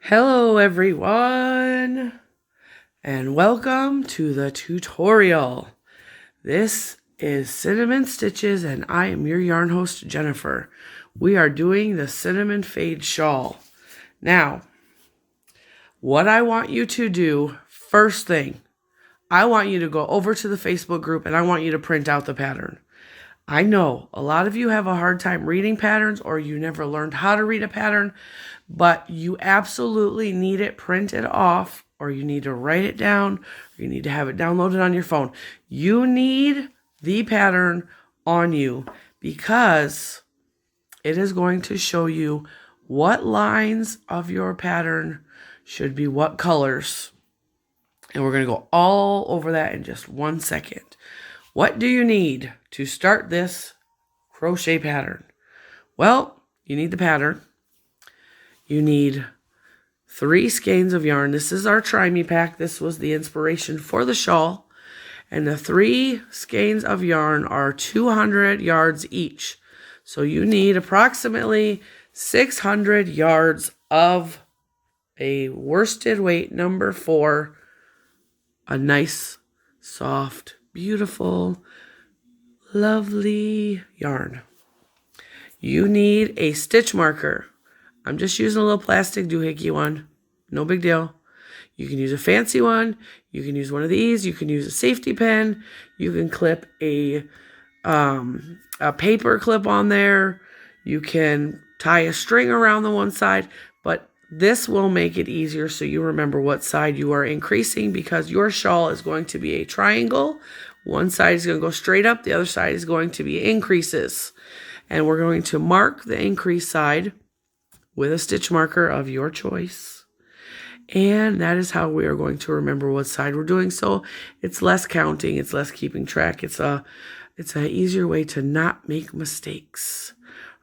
Hello everyone, and welcome to the tutorial. This is Cinnamon Stitches, and I am your yarn host, Jennifer. We are doing the Cinnamon Fade Shawl. Now, what I want you to do, first thing, I want you to go over to the Facebook group and I want you to print out the pattern. I know a lot of you have a hard time reading patterns, or you never learned how to read a pattern, but you absolutely need it printed off, or you need to write it down, or you need to have it downloaded on your phone. You need the pattern on you because it is going to show you what lines of your pattern should be what colors. And we're going to go all over that in just 1 second. What do you need to start this crochet pattern? Well, you need the pattern. You need 3 skeins of yarn. This is our Try Me pack. This was the inspiration for the shawl. And the 3 skeins of yarn are 200 yards each. So you need approximately 600 yards of a worsted weight number 4, a nice, soft, beautiful, lovely yarn. You need a stitch marker. I'm just using a little plastic doohickey one. No big deal. You can use a fancy one. You can use one of these. You can use a safety pin. You can clip a paper clip on there. You can tie a string around the one side, but this will make it easier so you remember what side you are increasing, because your shawl is going to be a triangle. One side is going to go straight up. The other side is going to be increases. And we're going to mark the increase side with a stitch marker of your choice. And that is how we are going to remember what side we're doing. So it's less counting. It's less keeping track. It's an easier way to not make mistakes.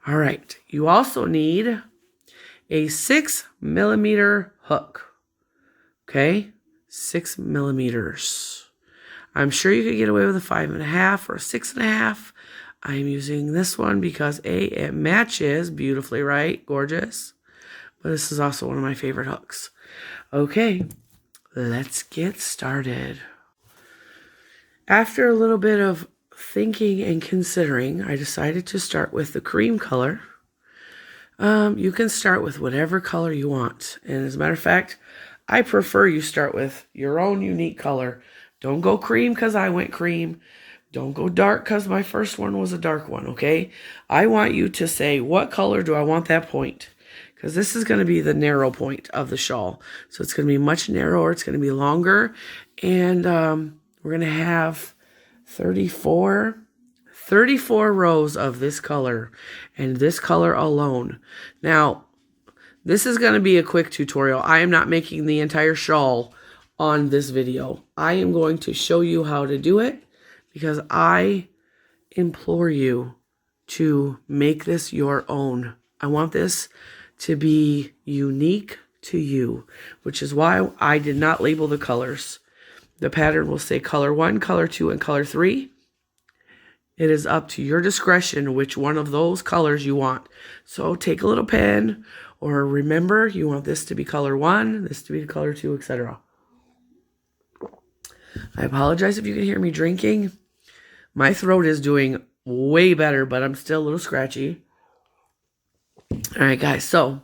All right. You also need a 6mm hook. Okay? 6 millimeters. I'm sure you could get away with a 5.5 or a 6.5. I'm using this one because it matches beautifully, right? Gorgeous. But this is also one of my favorite hooks. Okay, let's get started. After a little bit of thinking and considering, I decided to start with the cream color. You can start with whatever color you want. And as a matter of fact, I prefer you start with your own unique color. Don't go cream because I went cream. Don't go dark because my first one was a dark one, okay? I want you to say, what color do I want that point? Because this is going to be the narrow point of the shawl. So it's going to be much narrower. It's going to be longer. And we're going to have 34 rows of this color, and this color alone. Now, this is going to be a quick tutorial. I am not making the entire shawl on this video. I am going to show you how to do it because I implore you to make this your own. I want this to be unique to you, which is why I did not label the colors. The pattern will say color 1, color 2, and color 3. It is up to your discretion which one of those colors you want. So take a little pen, or remember you want this to be color 1, this to be color 2, etc. I apologize if you can hear me drinking. My throat is doing way better, but I'm still a little scratchy. All right, guys, so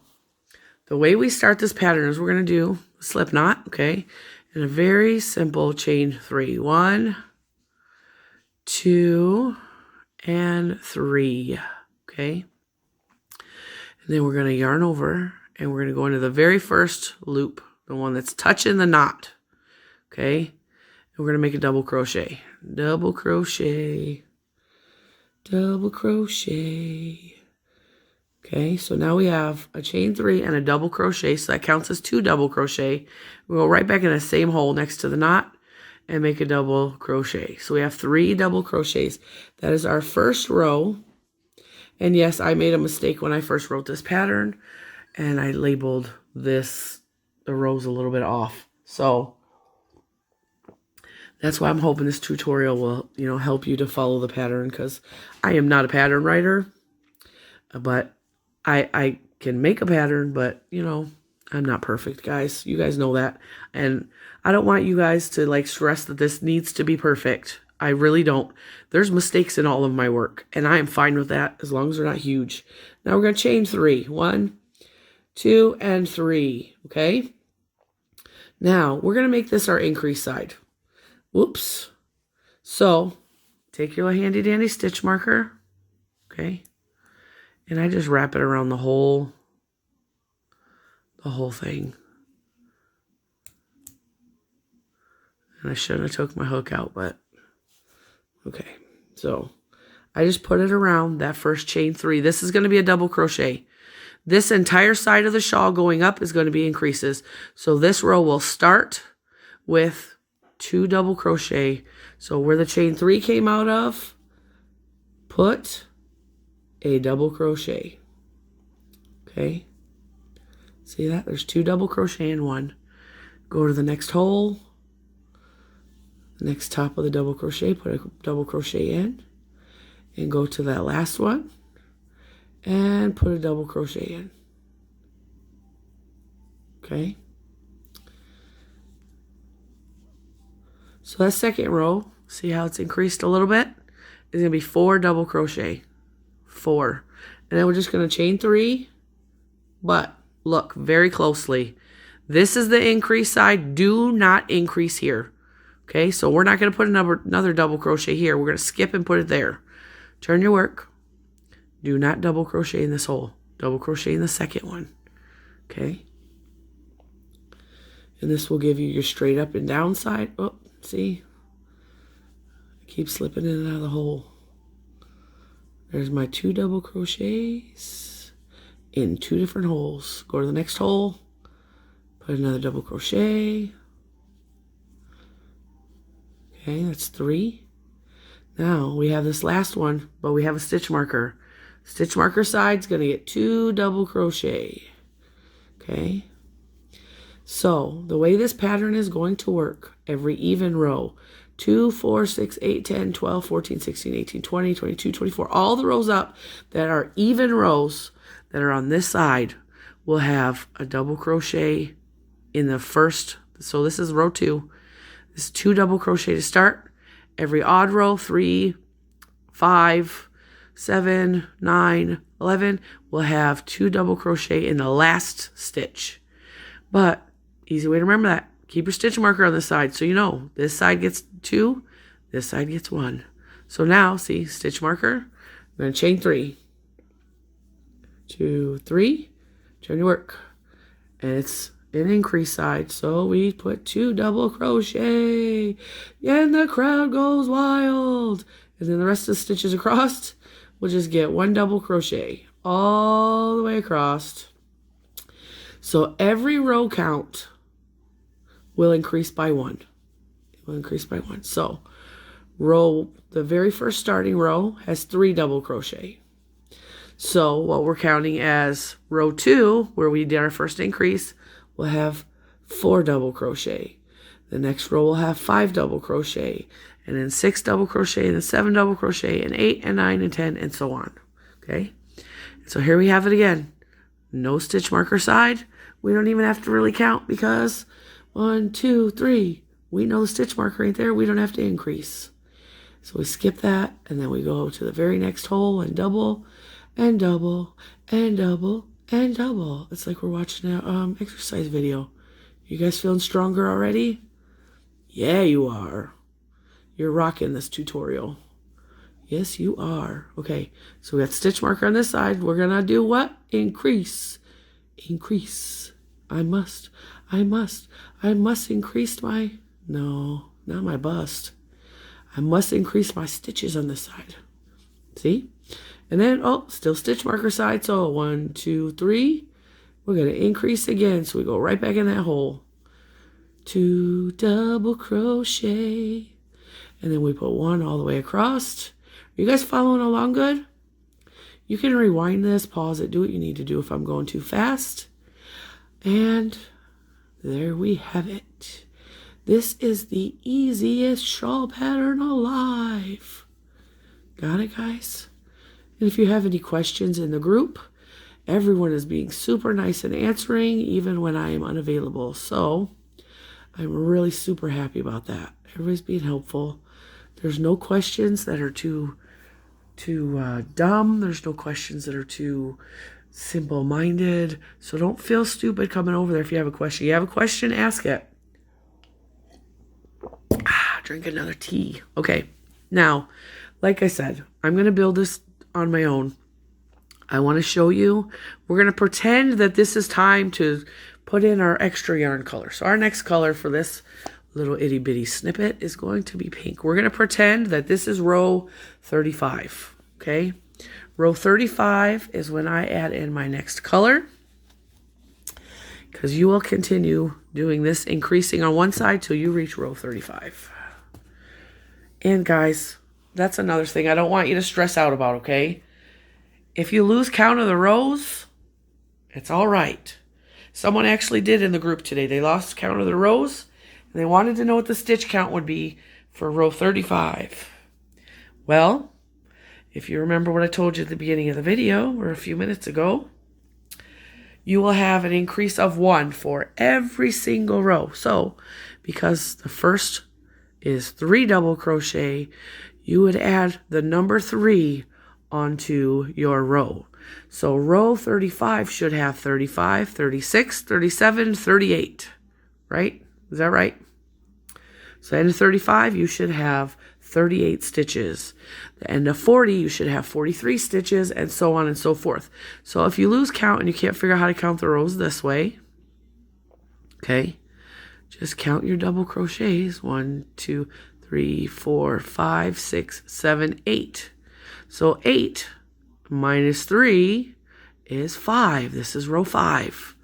the way we start this pattern is we're going to do a slip knot, okay, and a very simple chain 3. 1, 2, and 3, okay? And then we're going to yarn over, and we're going to go into the very first loop, the one that's touching the knot, okay? And we're going to make a double crochet. Double crochet. Double crochet. Okay, so now we have a chain 3 and a double crochet, so that counts as 2 double crochet. We'll go right back in the same hole next to the knot and make a double crochet. So we have 3 double crochets. That is our first row. And yes, I made a mistake when I first wrote this pattern, and I labeled the rows a little bit off. So that's why I'm hoping this tutorial will, help you to follow the pattern, because I am not a pattern writer, but I can make a pattern, but, I'm not perfect, guys. You guys know that. And I don't want you guys to like stress that this needs to be perfect. I really don't. There's mistakes in all of my work, and I am fine with that as long as they're not huge. Now we're going to chain 3. 1, 2, and 3. Okay? Now we're going to make this our increase side. Whoops. So take your handy dandy stitch marker. Okay? And I just wrap it around the whole thing. And I shouldn't have took my hook out, but okay. So I just put it around that first chain 3. This is going to be a double crochet. This entire side of the shawl going up is going to be increases. So this row will start with 2 double crochet. So where the chain 3 came out of, put a double crochet. Okay. See that? There's 2 double crochet in one. Go to the next hole. Next top of the double crochet, put a double crochet in. And go to that last one. And put a double crochet in. Okay. So that second row, see how it's increased a little bit? It's going to be 4 double crochet. 4. And then we're just going to chain 3. But look very closely. This is the increase side. Do not increase here. Okay, so we're not going to put another double crochet here. We're going to skip and put it there. Turn your work. Do not double crochet in this hole. Double crochet in the second one. Okay. And this will give you your straight up and down side. Oh, see? I keep slipping in and out of the hole. There's my 2 double crochets in 2 different holes. Go to the next hole. Put another double crochet. Okay, that's 3. Now we have this last one, but we have a stitch marker. Stitch marker side's going to get 2 double crochet. Okay. So the way this pattern is going to work, every even row, 2, 4, 6, 8, 10, 12, 14, 16, 18, 20, 22, 24, all the rows up that are even rows that are on this side will have a double crochet in the first. So this is row 2. This is 2 double crochet to start. Every odd row, 3, 5, 7, 9, 11, will have 2 double crochet in the last stitch. But easy way to remember that. Keep your stitch marker on the side so you know this side gets 2, this side gets 1. So now, see, stitch marker, I'm going to chain 3. 2, 3, turn your work. And it's an increase side, so we put 2 double crochet, and the crowd goes wild. And then the rest of the stitches across, we'll just get 1 double crochet all the way across. So every row count will increase by 1. It will increase by 1. So the very first starting row has 3 double crochet. So what we're counting as row 2, where we did our first increase, will have 4 double crochet. The next row will have 5 double crochet, and then 6 double crochet, and then 7 double crochet, and 8 and 9 and 10, and so on. Okay, so here we have it again. No stitch marker side. We don't even have to really count because 1, 2, 3. We know the stitch marker right there. We don't have to increase. So we skip that, and then we go to the very next hole and double, and double, and double, and double. It's like we're watching an exercise video. You guys feeling stronger already? Yeah, you are. You're rocking this tutorial. Yes, you are. Okay, so we got stitch marker on this side. We're going to do what? Increase. Increase. I must increase my, no, not my bust. I must increase my stitches on this side. See? And then, oh, still stitch marker side. So 1, 2, 3. We're going to increase again. So we go right back in that hole. 2 double crochet. And then we put 1 all the way across. Are you guys following along good? You can rewind this, pause it, do what you need to do if I'm going too fast. And there we have it. This is the easiest shawl pattern alive. Got it, guys? And if you have any questions in the group, Everyone is being super nice and answering, even when I am unavailable. So I'm really super happy about that. Everybody's being helpful. There's no questions that are too dumb. There's no questions that are too simple-minded. So don't feel stupid coming over there if you have a question. You have a question, ask it. Drink another tea. Okay. Now, like I said, I'm going to build this on my own. I want to show you. We're going to pretend that this is time to put in our extra yarn color. So our next color for this little itty bitty snippet is going to be pink. We're going to pretend that this is row 35. Okay. Row 35 is when I add in my next color, because you will continue doing this, increasing on one side till you reach row 35. And guys, that's another thing I don't want you to stress out about, okay? If you lose count of the rows, it's all right. Someone actually did in the group today. They lost count of the rows, and they wanted to know what the stitch count would be for row 35. Well, if you remember what I told you at the beginning of the video, or a few minutes ago, you will have an increase of 1 for every single row. So, because the first is 3 double crochet, you would add the number 3 onto your row. So row 35 should have 35, 36, 37, 38, right? Is that right? So end of 35, you should have 38 stitches. The end of 40, you should have 43 stitches, and so on and so forth. So if you lose count and you can't figure out how to count the rows this way, okay, just count your double crochets. 1, 2, 3, 4, 5, 6, 7, 8. So 8 minus 3 is 5. This is row 5.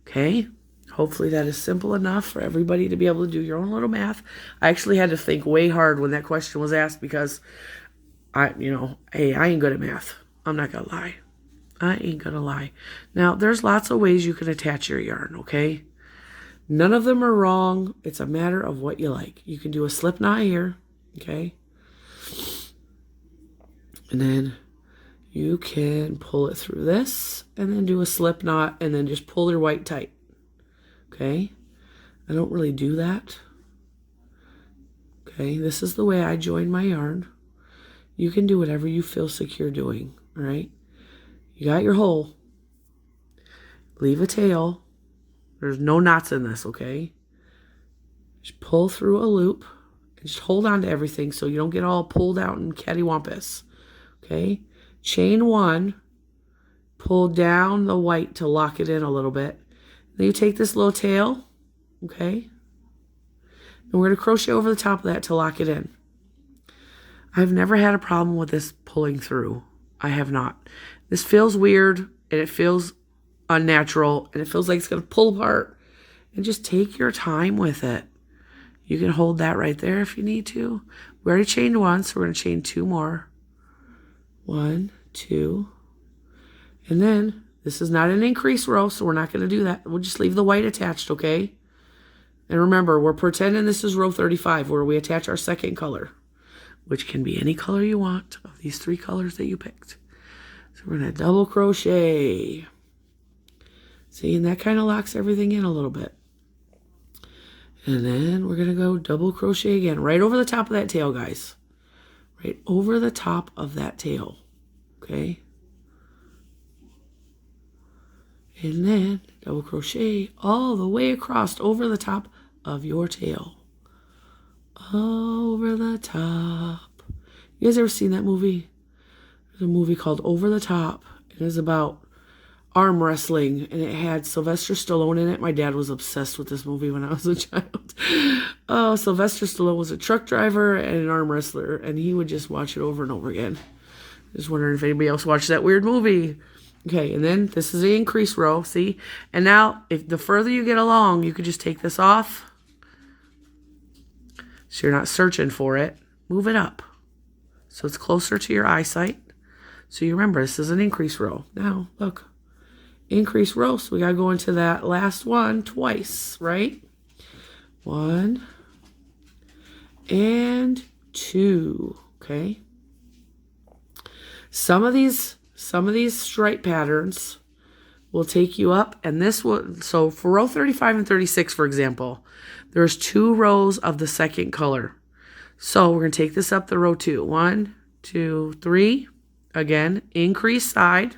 Okay? Hopefully that is simple enough for everybody to be able to do your own little math. I actually had to think way hard when that question was asked, because I ain't good at math. I'm not gonna lie. I ain't gonna lie. Now, there's lots of ways you can attach your yarn, okay? None of them are wrong. It's a matter of what you like. You can do a slip knot here, okay? And then you can pull it through this and then do a slip knot and then just pull your white tight. Okay? I don't really do that. Okay? This is the way I join my yarn. You can do whatever you feel secure doing. All right? You got your hole. Leave a tail. There's no knots in this, okay? Just pull through a loop and just hold on to everything so you don't get all pulled out and cattywampus. Okay, chain 1, pull down the white to lock it in a little bit. Then you take this little tail, okay, and we're going to crochet over the top of that to lock it in. I've never had a problem with this pulling through. I have not. This feels weird, and it feels unnatural, and it feels like it's going to pull apart. And just take your time with it. You can hold that right there if you need to. We already chained 1, so we're going to chain 2 more. 1, 2, and then this is not an increase row, so we're not going to do that. We'll just leave the white attached, okay? And remember, we're pretending this is row 35 where we attach our second color, which can be any color you want of these 3 colors that you picked. So we're going to double crochet. See, and that kind of locks everything in a little bit. And then we're going to go double crochet again, right over the top of that tail, guys. Right over the top of that tail, okay? And then double crochet all the way across over the top of your tail. Over the top. You guys ever seen that movie? There's a movie called Over the Top. It is about arm wrestling, and it had Sylvester Stallone in it. My dad was obsessed with this movie when I was a child. Oh, Sylvester Stallone was a truck driver and an arm wrestler, and he would just watch it over and over again. Just wondering if anybody else watched that weird movie. Okay, and then this is the increase row, see? And now, if the further you get along, you could just take this off. So you're not searching for it. Move it up so it's closer to your eyesight. So you remember, this is an increase row. Now, look. Increase row, so we got to go into that last one twice, right? 1 and 2, okay? Some of these stripe patterns will take you up, and this will, so for row 35 and 36, for example, there's 2 rows of the second color. So we're going to take this up to row 2. 1, 2, 3. Again, increase side.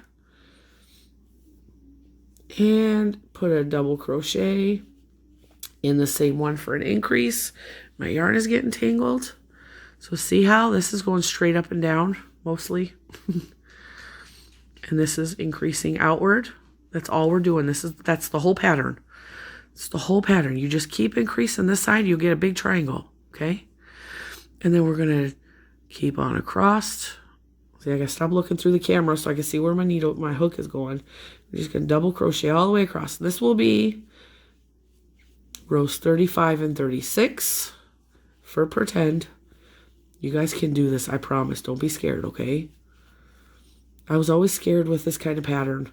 And put a double crochet in the same one for an increase. My yarn is getting tangled. So see how this is going straight up and down, mostly. And this is increasing outward. That's all we're doing. That's the whole pattern. It's the whole pattern. You just keep increasing this side, you'll get a big triangle, okay? And then we're gonna keep on across. See, I gotta stop looking through the camera so I can see where my hook is going. I'm just gonna double crochet all the way across. This will be rows 35 and 36 for pretend. You guys can do this, I promise. Don't be scared, okay? I was always scared with this kind of pattern.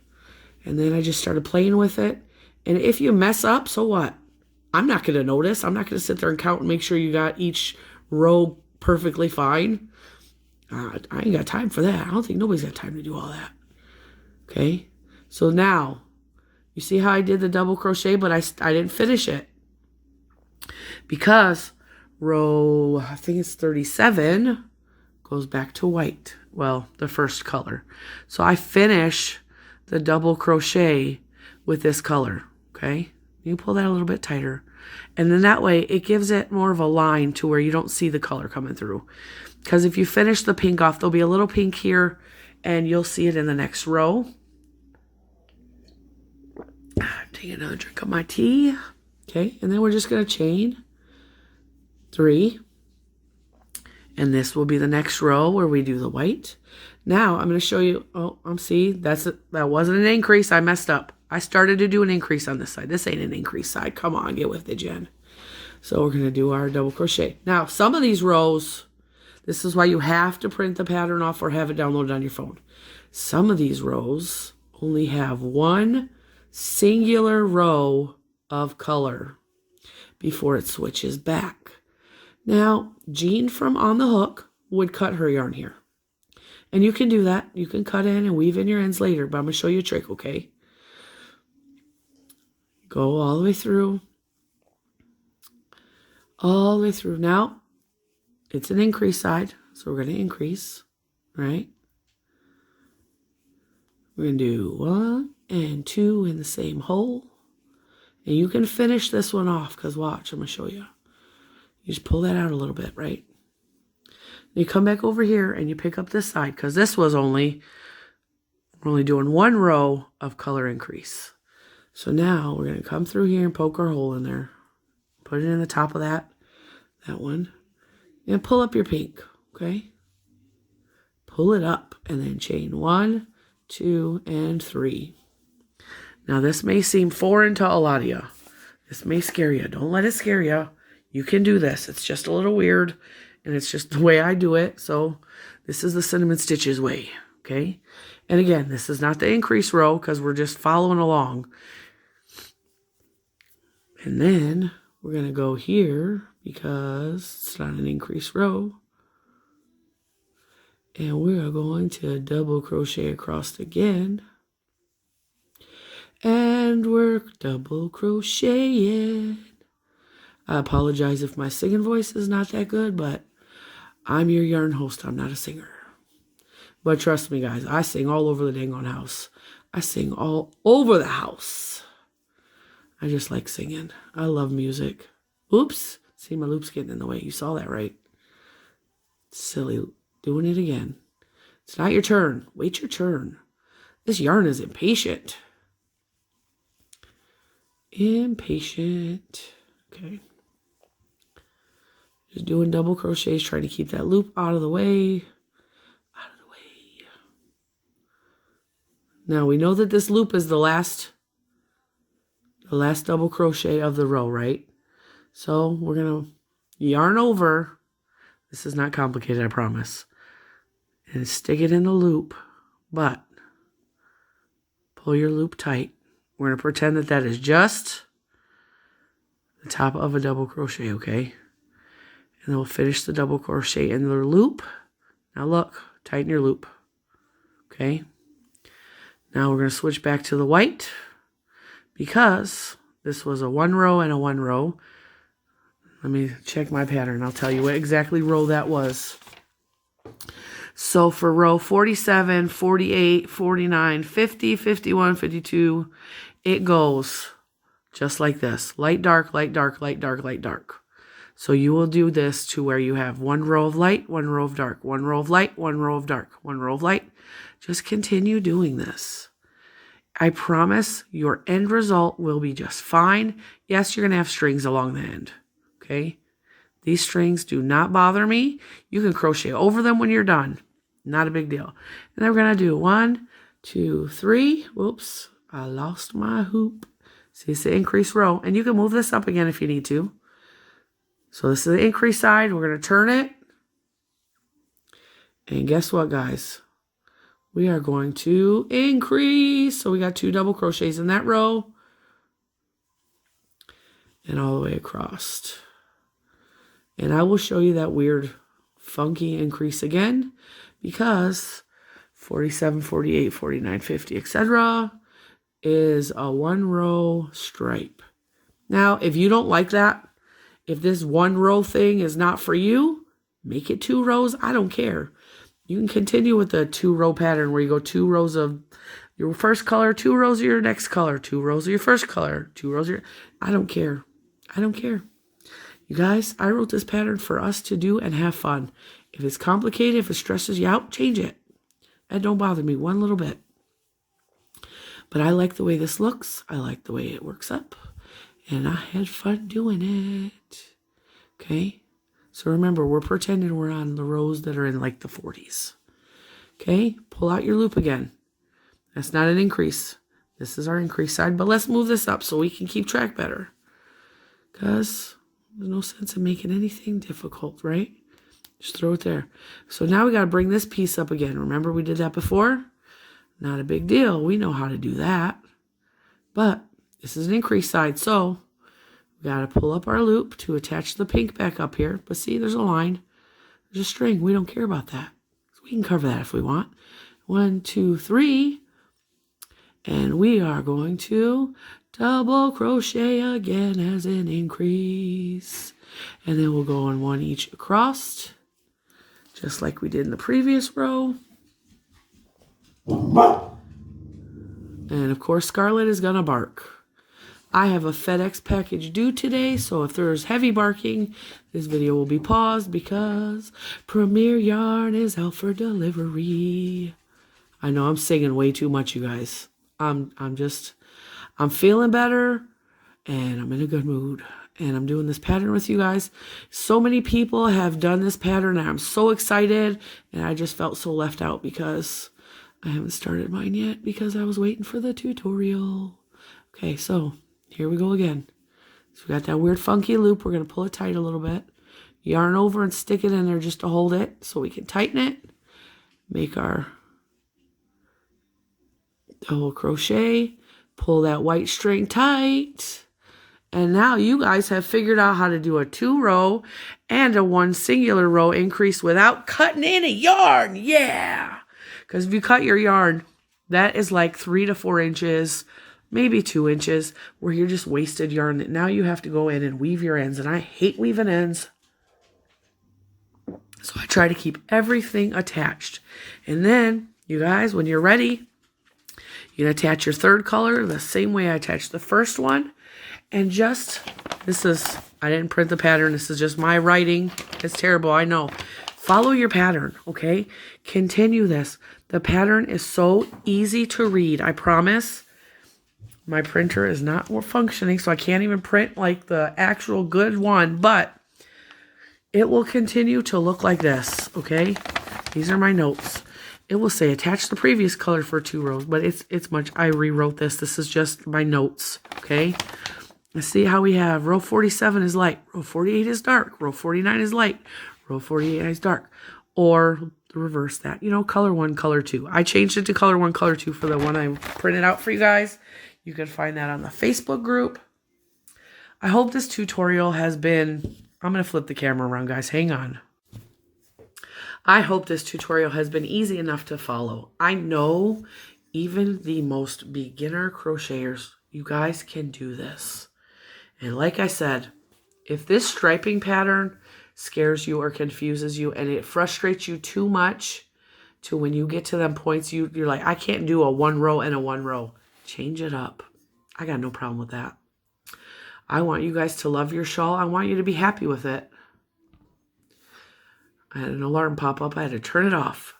And then I just started playing with it. And if you mess up, so what? I'm not going to notice. I'm not going to sit there and count and make sure you got each row perfectly fine. I ain't got time for that. I don't think nobody's got time to do all that. Okay? So now, you see how I did the double crochet, but I didn't finish it. Because row, I think it's 37, goes back to white. Well, the first color. So I finish the double crochet with this color, okay? You pull that a little bit tighter. And then that way, it gives it more of a line to where you don't see the color coming through. Because if you finish the pink off, there'll be a little pink here, and you'll see it in the next row. Take another drink of my tea. Okay, and then we're just going to chain 3. And this will be the next row where we do the white. Now I'm going to show you, see, that wasn't an increase. I messed up. I started to do an increase on this side. This ain't an increase side. Come on, get with it, Jen. So we're going to do our double crochet. Now, some of these rows, this is why you have to print the pattern off or have it downloaded on your phone. Some of these rows only have one singular row of color before it switches back. Now, Jean from On the Hook would cut her yarn here. And you can do that. You can cut in and weave in your ends later, but I'm going to show you a trick, okay? Go all the way through. All the way through. Now, it's an increase side, so we're going to increase, right? We're going to do 1 and 2 in the same hole. And you can finish this one off, because watch, I'm going to show you. You just pull that out a little bit, right? You come back over here and you pick up this side, because this was we're only doing 1 row of color increase. So now we're going to come through here and poke our hole in there. Put it in the top of that one. And pull up your pink, okay? Pull it up and then chain 1, 2, and 3. Now this may seem foreign to a lot of you. This may scare you. Don't let it scare you. You can do this. It's just a little weird, and it's just the way I do it. So this is the Cinnamon Stitches way, okay? And again, this is not the increase row because we're just following along. And then we're going to go here because it's not an increase row. And we are going to double crochet across again. And we're double crocheting. I apologize if my singing voice is not that good, but I'm your yarn host. I'm not a singer. But trust me, guys, I sing all over the dang on house. I sing all over the house. I just like singing. I love music. Oops. See, my loop's getting in the way. You saw that, right? Silly. Doing it again. It's not your turn. Wait your turn. This yarn is impatient. Impatient. Okay. Just doing double crochets, trying to keep that loop out of the way. Out of the way. Now we know that this loop is the last double crochet of the row, right? So we're going to yarn over. This is not complicated, I promise. And stick it in the loop, but pull your loop tight. We're going to pretend that that is just the top of a double crochet, okay? And then we'll finish the double crochet in the loop. Now look, tighten your loop, okay? Now we're going to switch back to the white because this was a 1 row and a 1 row. Let me check my pattern. I'll tell you what exactly row that was. So for row 47, 48, 49, 50, 51, 52, it goes just like this. Light, dark, light, dark, light, dark, light, dark. So you will do this to where you have 1 row of light, 1 row of dark, 1 row of light, 1 row of dark, 1 row of light. Just continue doing this. I promise your end result will be just fine. Yes, you're going to have strings along the end. Okay? These strings do not bother me. You can crochet over them when you're done. Not a big deal. And then we're going to do 1, 2, 3. Whoops. I lost my hoop. See, it's the increased row. And you can move this up again if you need to. So this is the increased side. We're going to turn it. And guess what, guys? We are going to increase. So we got 2 double crochets in that row. And all the way across. And I will show you that weird, funky increase again. Because 47, 48, 49, 50, etc. is a 1 row stripe. Now, if you don't like that, if this 1 row thing is not for you, make it 2 rows. I don't care. You can continue with the 2 row pattern where you go 2 rows of your first color, 2 rows of your next color, 2 rows of your first color, 2 rows of your... I don't care. I don't care. You guys, I wrote this pattern for us to do and have fun. If it's complicated, if it stresses you out, change it. That don't bother me one little bit. But I like the way this looks. I like the way it works up. And I had fun doing it. Okay? So remember, we're pretending we're on the rows that are in like the 40s. Okay? Pull out your loop again. That's not an increase. This is our increase side. But let's move this up so we can keep track better. Because there's no sense in making anything difficult, right? Just throw it there. So now we got to bring this piece up again. Remember we did that before? Not a big deal. We know how to do that. But this is an increase side. So we got to pull up our loop to attach the pink back up here. But see, there's a line. There's a string. We don't care about that. So we can cover that if we want. 1, 2, 3. And we are going to double crochet again as an increase. And then we'll go on 1 each across. Just like we did in the previous row. And of course, Scarlett is going to bark. I have a FedEx package due today, so if there's heavy barking, this video will be paused because Premier Yarn is out for delivery. I know I'm singing way too much, you guys. I'm feeling better, and I'm in a good mood. And I'm doing this pattern with you guys. So many people have done this pattern, and I'm so excited. And I just felt so left out because I haven't started mine yet because I was waiting for the tutorial. Okay, so here we go again. So we got that weird funky loop. We're going to pull it tight a little bit. Yarn over and stick it in there just to hold it so we can tighten it. Make our double crochet. Pull that white string tight. And now you guys have figured out how to do a 2 row and a 1 singular row increase without cutting any yarn. Yeah. Because if you cut your yarn, that is like 3 to 4 inches, maybe 2 inches, where you're just wasted yarn that now you have to go in and weave your ends. And I hate weaving ends. So I try to keep everything attached. And then, you guys, when you're ready, you can attach your 3rd color the same way I attached the first one. And just, I didn't print the pattern. This is just my writing. It's terrible, I know. Follow your pattern, okay? Continue this. The pattern is so easy to read, I promise. My printer is not functioning, so I can't even print like the actual good one. But it will continue to look like this, okay? These are my notes. It will say attach the previous color for 2 rows, but it's much, I rewrote this. This is just my notes, okay? Let's see how we have row 47 is light, row 48 is dark, row 49 is light, row 48 is dark, or reverse that, you know, color 1, color 2. I changed it to color 1, color 2 for the one I printed out for you guys. You can find that on the Facebook group. I hope this tutorial has been, I'm going to flip the camera around, guys, hang on. I hope this tutorial has been easy enough to follow. I know Even the most beginner crocheters, you guys can do this. And like I said, if this striping pattern scares you or confuses you and it frustrates you too much to when you get to them points, you're like, I can't do a 1 row and a 1 row. Change it up. I got no problem with that. I want you guys to love your shawl. I want you to be happy with it. I had an alarm pop up. I had to turn it off.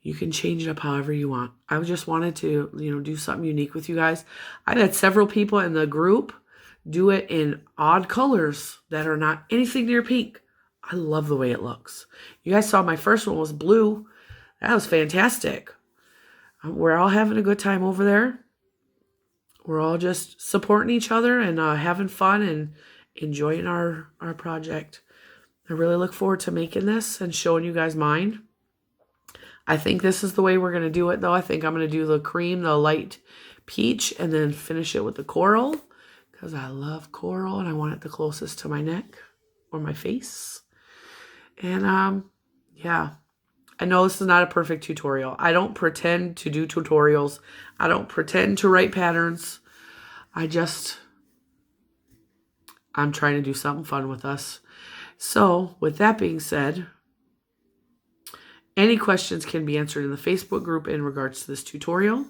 You can change it up however you want. I just wanted to, do something unique with you guys. I've had several people in the group do it in odd colors that are not anything near pink. I love the way it looks. You guys saw my first one was blue. That was fantastic. We're all having a good time over there. We're all just supporting each other and having fun and enjoying our project. I really look forward to making this and showing you guys mine. I think this is the way we're going to do it, though. I think I'm going to do the cream, the light peach, and then finish it with the coral because I love coral and I want it the closest to my neck or my face. And, yeah, I know this is not a perfect tutorial. I don't pretend to do tutorials. I don't pretend to write patterns. I'm trying to do something fun with us. So, with that being said, any questions can be answered in the Facebook group in regards to this tutorial.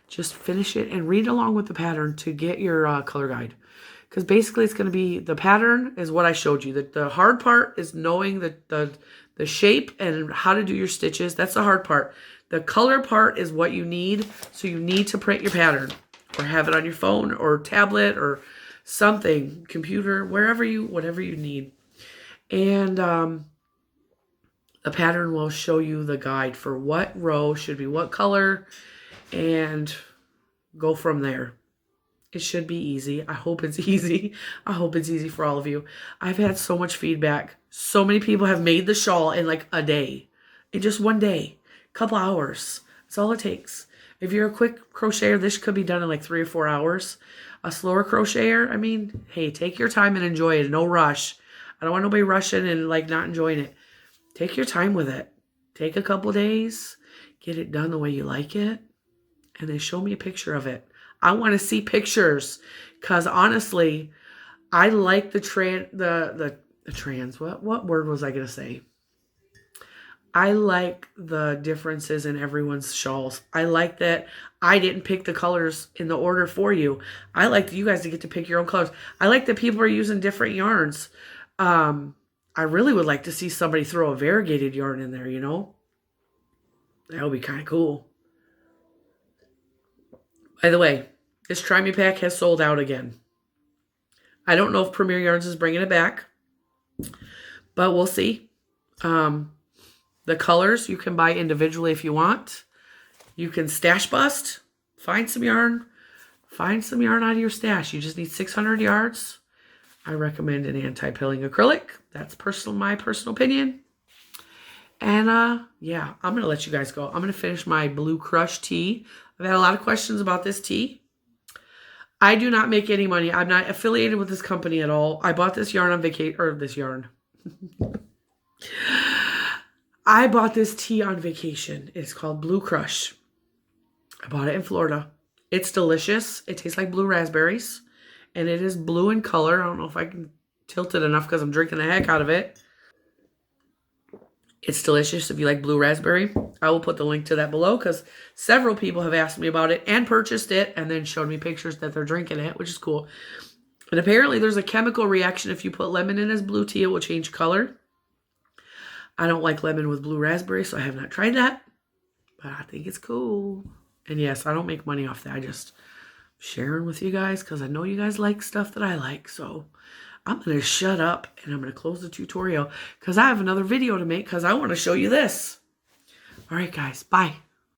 Just finish it and read along with the pattern to get your color guide. Because basically it's going to be, the pattern is what I showed you. The hard part is knowing the shape and how to do your stitches. That's the hard part. The color part is what you need. So you need to print your pattern or have it on your phone or tablet or something, computer, whatever you need. And the pattern will show you the guide for what row should be what color and go from there. It should be easy. I hope it's easy. I hope it's easy for all of you. I've had so much feedback. So many people have made the shawl in like a day. In just one day. A couple hours. That's all it takes. If you're a quick crocheter, this could be done in like 3 or 4 hours. A slower crocheter, I mean, hey, take your time and enjoy it. No rush. I don't want nobody rushing and like not enjoying it. Take your time with it. Take a couple days. Get it done the way you like it. And then show me a picture of it. I want to see pictures. Because honestly, I like the trans. What word was I going to say? I like the differences in everyone's shawls. I like that I didn't pick the colors in the order for you. I like you guys to get to pick your own colors. I like that people are using different yarns. I really would like to see somebody throw a variegated yarn in there, That would be kind of cool. By the way, this Try Me pack has sold out again. I don't know if Premier Yarns is bringing it back, but we'll see. The colors you can buy individually if you want. You can stash bust. Find some yarn. Find some yarn out of your stash. You just need 600 yards. I recommend an anti-pilling acrylic. That's my personal opinion. And yeah, I'm going to let you guys go. I'm going to finish my Blue Crush tea. I've had a lot of questions about this tea. I do not make any money. I'm not affiliated with this company at all. I bought this yarn on vacation, or this yarn. I bought this tea on vacation. It's called Blue Crush. I bought it in Florida. It's delicious. It tastes like blue raspberries. And it is blue in color. I don't know if I can tilt it enough because I'm drinking the heck out of it. It's delicious if you like blue raspberry. I will put the link to that below because several people have asked me about it and purchased it and then showed me pictures that they're drinking it, which is cool. And apparently there's a chemical reaction. If you put lemon in as blue tea, it will change color. I don't like lemon with blue raspberry, so I have not tried that. But I think it's cool. And yes, I don't make money off that. I just sharing with you guys because I know you guys like stuff that I like. So I'm going to shut up and I'm going to close the tutorial because I have another video to make because I want to show you this. All right, guys. Bye.